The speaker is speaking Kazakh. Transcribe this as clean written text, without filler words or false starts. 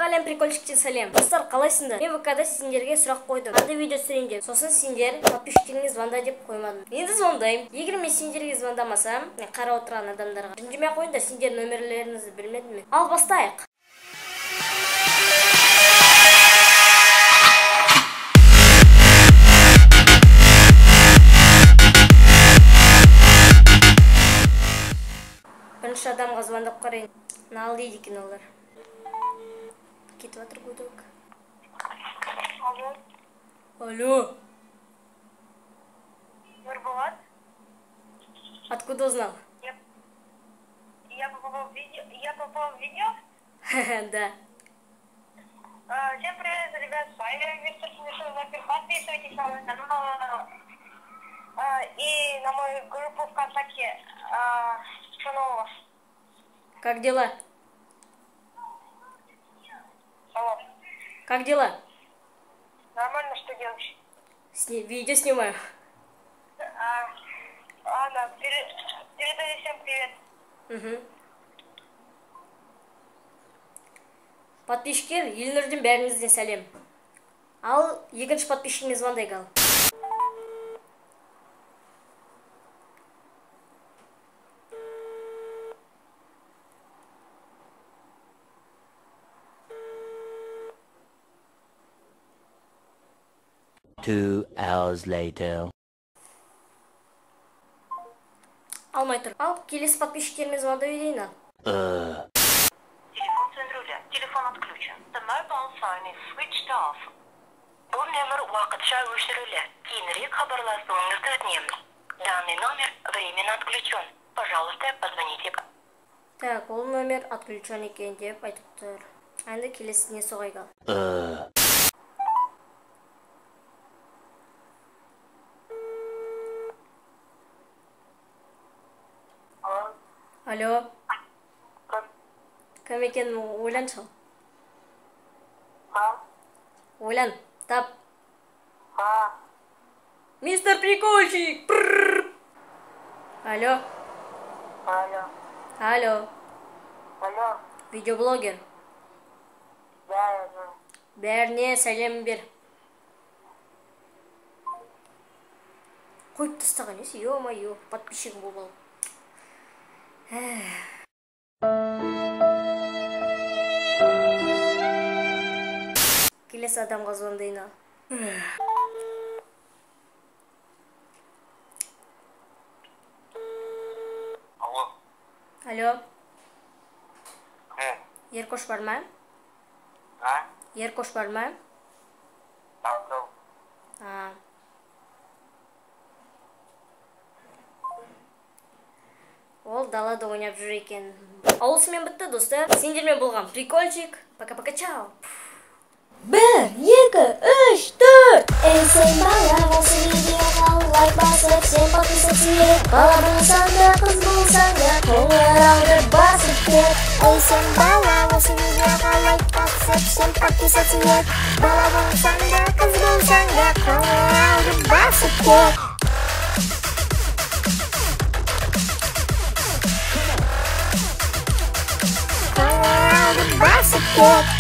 Салем, прикольчиктен салем. Достар, қалайсыңдар? Мен ВКда сендерге сұрақ қойдым. Қандай видео түсірейін деп. Сосын сендер подписчиктеріңе звонда деп қоймадым. Енді звондаймын. Егер мен сендерге звондамасам, мен қарап отырған адамдарға ренжімей ақ қойыңдар, сендер нөмірлеріңізді білмедім мен. Ал бастайық. Бірінші адамға звондап қарайын. Нал дейді екен олар. Кетіп жатыр гудок. Алло. Алло. Нурбулат? Откуда узнал? Я попал в видео? Да. Всем привет, ребят, с вами Мистер Снежный. Подписывайтесь на мой канал и на мою группу ВКонтакте. Что нового? Как дела? Алло. Как дела? Нормально, что делаешь? Видео снимаю. Ладно, передай всем привет. Угу. Подписчиктер, елінірден бәріңізден сәлем. Ал, екінші подписчигіме звондайық ал. Two hours later. Алмай тұр. Ал, келесі подписчиктеріме звондай берейін ал. Телефон сөндірулі. Телефон отключен. The mobile phone is switched off. Бұл номер уақытша өшірулі. Кейінірек хабарласуыңызды өтінеміз. Данный номер временно отключен. Пожалуйста, позвоните. Так, ол номер отключен екен деп айтып тұр. Әнді келесіне соғайық ал. Алло. Кім екен ойланшы. Ойлан, тап. Мистер Прикольчик. Алло. Алло. Алло. Алло. Видеоблогер. Да. Бәріне сәлем бер. Қойып тастаған есі, ё-моё, подписчигім бол. Келесі адамға звондайын ал. Алло. Алло. Еркош бар ма? Еркош бар ма? Ол далада ойнап жүр екен. Ауысымен бітті, достар. Сендермен болған Прикольчик. Пока-пока, чао. 1, 2, 3, 4. Эй, сен бала, осы видеоға лайк басып, сен подписаться ет. Бала болсаң да, қыз болсаң да, қоңырауды басып кет. Эй, сен бала, осы видеоға лайк басып, сен подписаться ет. Бала болсаң да, қыз болсаң да, қоңырауды басып кет. Қоңырауды басып кет.